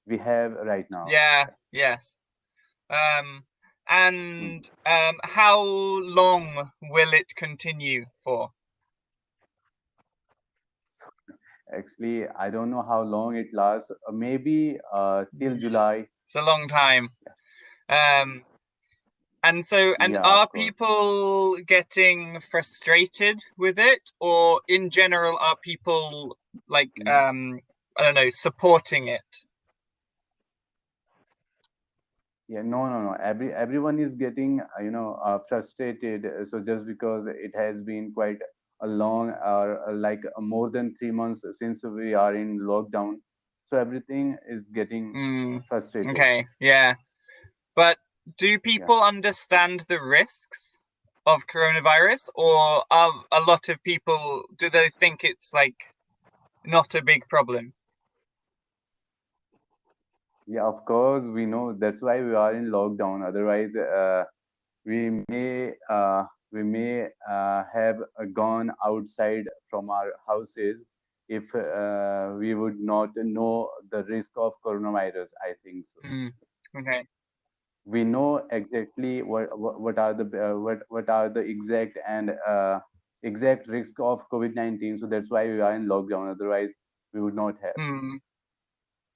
we have right now. Yeah, yes. And how long will it continue for? Actually, I don't know how long it lasts. Maybe till July. It's a long time. Um, and Yeah, are of course. people getting frustrated with it, or in general, are people like Mm. I don't know, supporting it? Yeah, no, no, no. Everyone is getting frustrated. So just because it has been quite a long or more than 3 months since we are in lockdown, so everything is getting Mm, frustrated. okay, yeah. But do Yeah. people understand the risks of coronavirus, or are a lot of people, do they think it's like not a big problem? Yeah, of course, we know that's why we are in lockdown. Otherwise, we may have gone outside from our houses if we would not know the risk of coronavirus. I think so. Mm, okay. We know exactly what are the what are the exact and exact risk of COVID-19. So that's why we are in lockdown. Otherwise, we would not have. Mm,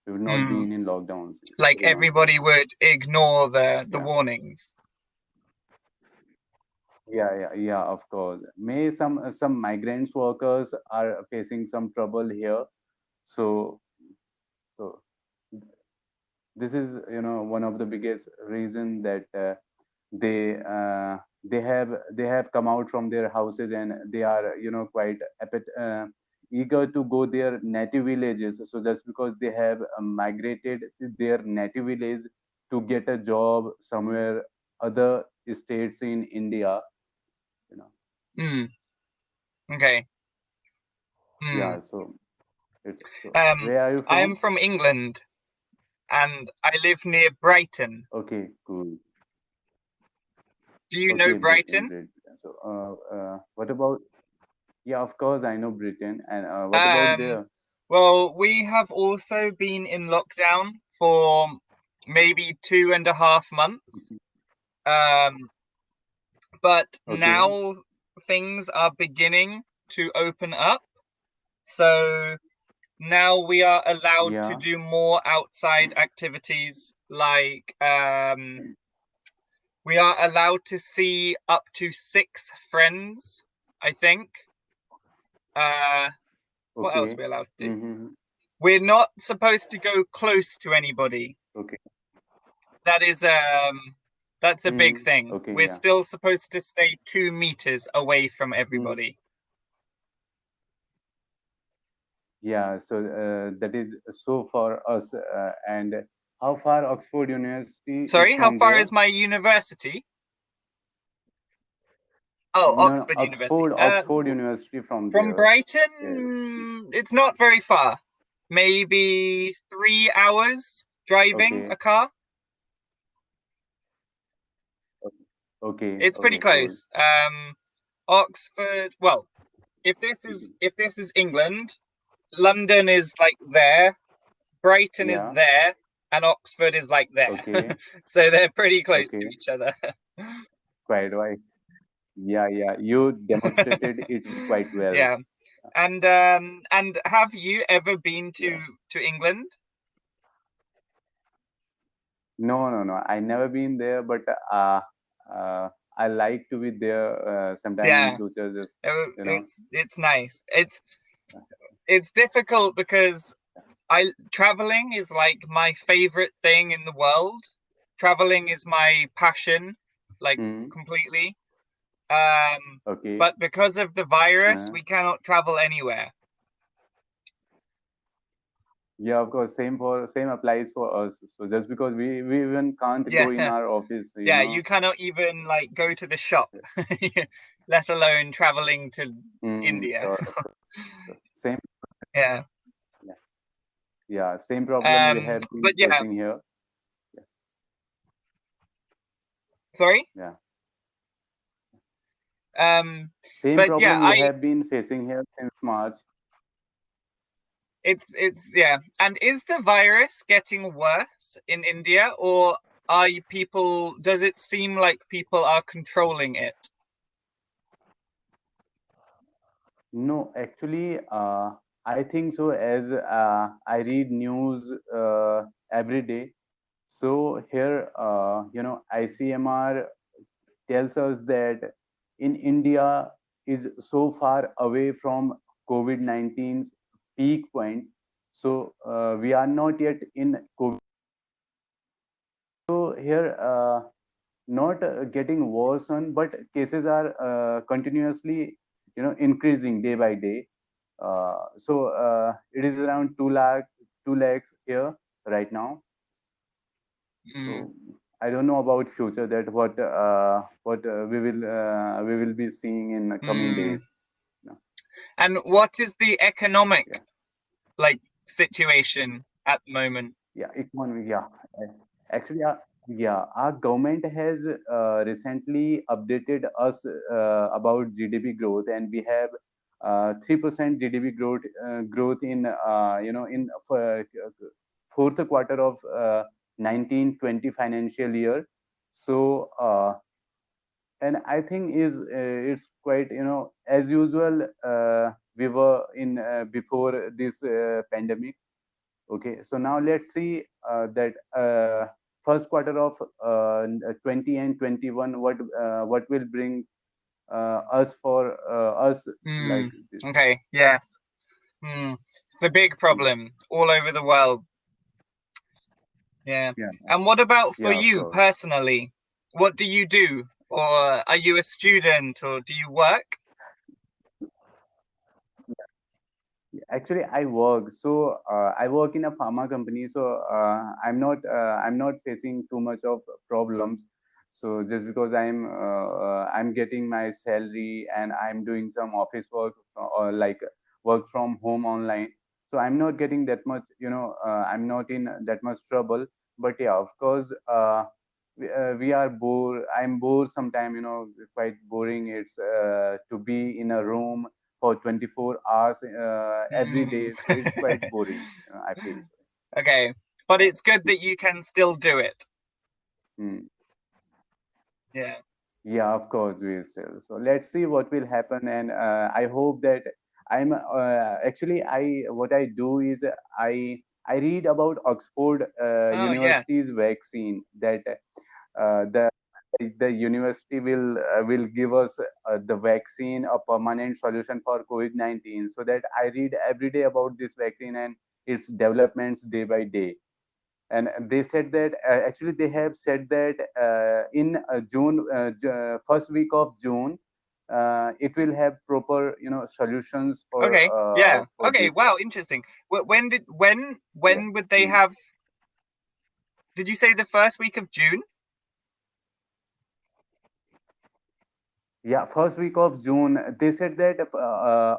We would not be mm. in lockdowns. Like You know. everybody would ignore the Yeah. warnings. Yeah, of course. May some migrants workers are facing some trouble here. So so this is one of the biggest reason that they have come out from their houses and they are quite eager to go their native villages. So just because they have migrated to their native village to get a job somewhere other states in India, you know. Mm, okay. Mm. Yeah, so where are you I am from? from England and I live near Brighton. Okay, cool. Do you know Okay, Britain, Brighton? Britain. So, what about? Yeah, of course, I know Britain. And what about Um, there? well, we have also been in lockdown for maybe 2.5 months. Um, but Okay, now things are beginning to open up. So now we are allowed to yeah, do more outside activities, like we are allowed to see up to 6 friends, I think. Uh, what else are okay. we allowed to do? Mm-hmm. We're not supposed to go close to anybody. Okay. That is that's a big Mm-hmm. thing. Okay, We're yeah. still supposed to stay 2 meters away from Mm-hmm. everybody. Yeah, so that is so for us. And how far Oxford University is Sorry, how from far there? is my university? Oh, No, no, Oxford University. Oxford University from From there. Yes. Brighton, it's not very far. Maybe 3 hours driving Okay. a car. Okay. It's pretty Okay. Cool. close. Oxford. Well, Mhm. if this is England, London is like there, Brighton is Yeah. there, and Oxford is like there. Okay. So they're pretty close to Okay. each other. Quite right. Yeah, yeah. You demonstrated it quite well. Yeah. And have you ever been Yeah. to England? No, no, no. I never been there, but uh, I like to be there sometime in Yeah. future. Just you know. It's nice. It's difficult because I traveling is like my favorite thing in the world. Traveling is my passion, like Mm, completely. Um, okay. but because of the virus, Uh, we cannot travel anywhere. yeah, of course. Same applies for us. So just because we even can't Yeah, go in our office, yeah, you cannot even like go to the shop, let alone traveling to India. Sure, of course. Same. Yeah. Yeah, yeah. Same problem we have been But yeah, facing here. Yeah, sorry. yeah. Um, Same but yeah, problem we have been facing here since March. It's yeah. And is the virus getting worse in India, or are you people, does it seem like people are controlling it? No, actually, I think so. As I read news every day, so here, ICMR tells us that in India is so far away from COVID-19's peak point. So we are not yet in COVID. So here, not getting worsen, but cases are continuously, increasing day by day. So it is around 2 lakhs here right now. Mm, So I don't know about future, that what we will be seeing in the coming mm. days. No. And what is the economic Yeah, like situation at the moment? yeah, economy. Yeah, actually, yeah, our government has recently updated us about GDP growth, and we have 3% GDP growth in in fourth quarter of 1920 financial year. So and I think is it's quite, as usual, we were in before this pandemic. Okay, so now let's see that first quarter of 20 and 21, what will bring us like Mm, this. okay, yeah. Mm. It's a big Mm. problem all over the world. Yeah. Yeah, And what about for yeah, of you course. personally? What do you do? Or are you a student or do you work? Actually, I work. So I work in a pharma company. So I'm not facing too much of problems. So just because I'm getting my salary and I'm doing some office work, or like work from home online. So I'm not getting that much. I'm not in that much trouble. But yeah, of course, we are bored. I'm bored sometimes. Quite boring. It's to be in a room for 24 hours every Mm. day. So it's quite boring. I feel so. Okay. But Yeah. it's good that you can still do it. Hmm. Yeah. Yeah, of course we will still. So let's see what will happen, and I hope that I'm actually I what I do is I read about Oxford Oh, yeah. University's vaccine, that the university will give us the vaccine, a permanent solution for COVID-19. So that I read every day about this vaccine and its developments day by day. And they said that actually they have said that in first week of June, it will have proper solutions Okay. Yeah. for Okay. this. Wow, interesting. Yeah. When would they Mm. have, did you say the first week of June? Yeah, first week of June. They said that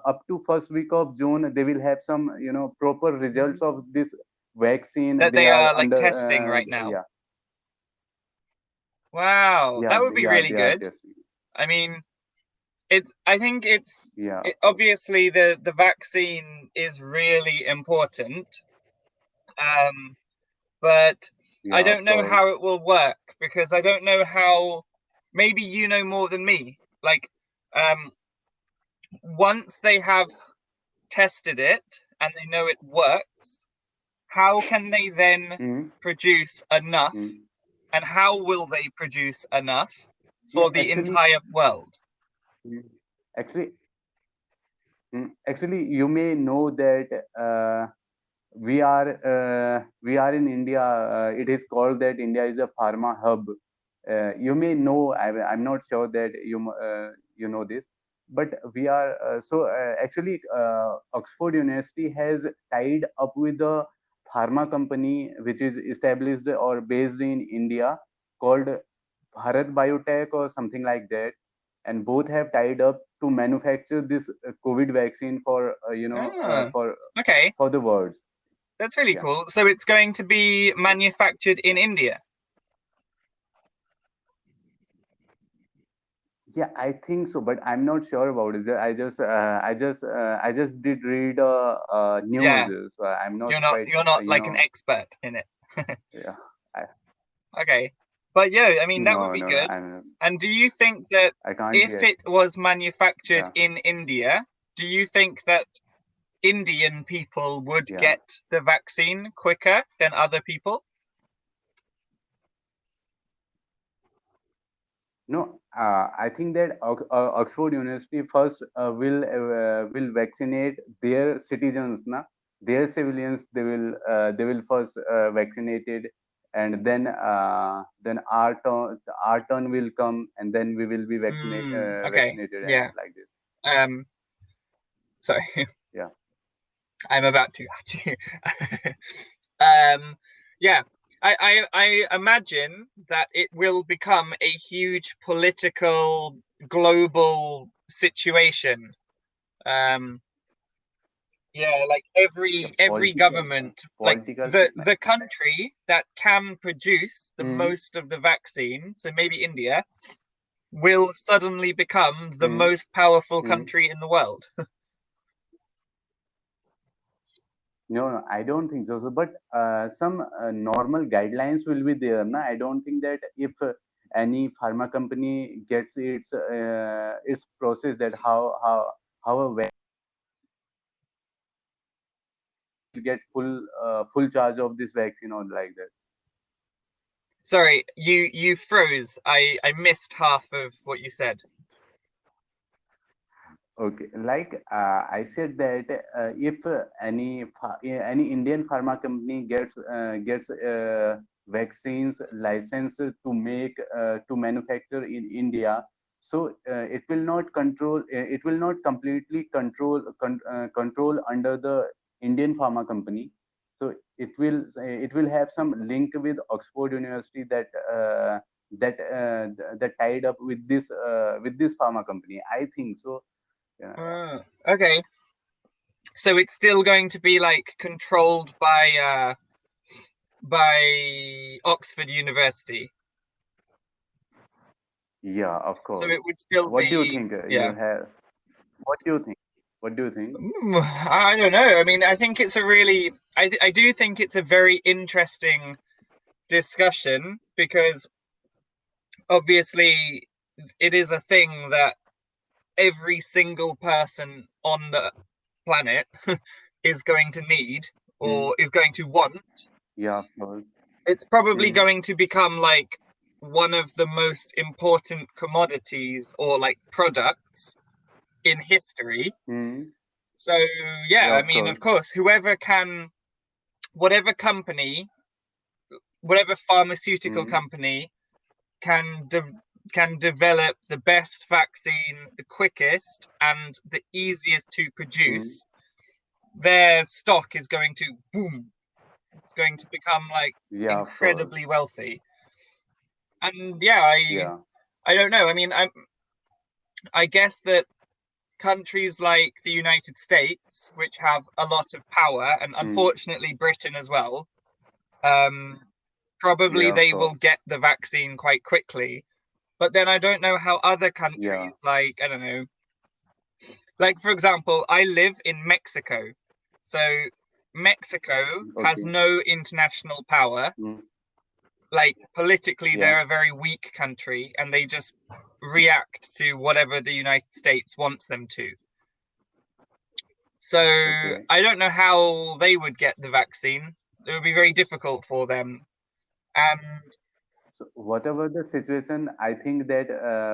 up to first week of June, they will have some, proper results Mhm. of this vaccine. That They they are are like under, testing right now. yeah, Wow, that would be yeah, really they are good. testing. I mean, it's I think Yeah, it, of course. obviously the vaccine is really important. Um, but I Yeah, don't of know course. how it will work because I don't know how, maybe you know more than me. Like, um, once they have tested it and they know it works, how can they then Mm, produce enough, mm. and how will they produce enough Yeah, for the entire world? mm, actually, actually, you may know that we are in India. It is called that India is a pharma hub. You may know. I'm not sure that you know this, but we are. Actually, Oxford University has tied up with a pharma company which is established or based in India, called Bharat Biotech or something like that, and both have tied up to manufacture this COVID vaccine for Ah, okay, for the world. that's really Yeah. cool. So it's going to be manufactured in India. Yeah, I think so, but I'm not sure about it. I just did read news, Yeah, so I'm not quite, you're not like an expert in it. yeah. I, Okay. But yeah, I mean, that would no, be no, good. I'm, And do you think that I can't if yet. it was manufactured Yeah, in India, do you think that Indian people would yeah. get the vaccine quicker than other people? No, I think that Oxford University first will vaccinate their citizens, na, their civilians. They will first vaccinated, and then our turn will come, and then we will be Okay. vaccinated, and Yeah. like this. Um, sorry, Yeah. I'm about to. um, yeah. I imagine that it will become a huge political global situation. Um, Yeah, like Yeah, every government, like political. the country that can produce the Hmm. most of the vaccine, so maybe India, will suddenly become the Hmm. most powerful Hmm. country in the world. No, no, I don't think so. But some normal guidelines will be there. Na? I don't think that if any pharma company gets its process, that how a vaccine will get full charge of this vaccine or like that. Sorry, you froze. I missed half of what you said. Okay, like I said that if any Indian pharma company gets vaccines licensed to make to manufacture in India, so it will not completely control under the Indian pharma company. So it will have some link with Oxford University that tied up with this pharma company. I think so. Yeah, yeah. Okay, so it's still going to be like controlled by Oxford University. Yeah, of So course. it would still What do you be, think? You yeah. have. What do you think? What do you think? I don't know. I mean, I think it's a really, I do think it's a very interesting discussion because obviously it is a thing that every single person on the planet is going to need Hmm. or is going to want. Yeah, of course. It's probably Hmm. going to become like one of the most important commodities or like products in history. Hmm. So, yeah, Yeah, I of mean, of course. course, whoever can, whatever company, whatever pharmaceutical Hmm. company can can develop the best vaccine the quickest and the easiest to Hmm. produce, their stock is going to boom. It's going to become like Yeah, of course. incredibly wealthy. And yeah, Yeah. I don't know. I mean, I guess that countries like the United States, which have a lot of power, and Hmm. unfortunately Britain as well, um, probably Yeah, of they will course. get the vaccine quite quickly. But then I don't know how other Yeah. countries, like, I don't know, like for example, I live in Mexico. So Mexico has Okay. no international power. Hmm. Like politically, Yeah. they're a very weak country and they just react to whatever the United States wants them to. So Okay. I don't know how they would get the vaccine. It would be very difficult for them. And So whatever the situation, I think that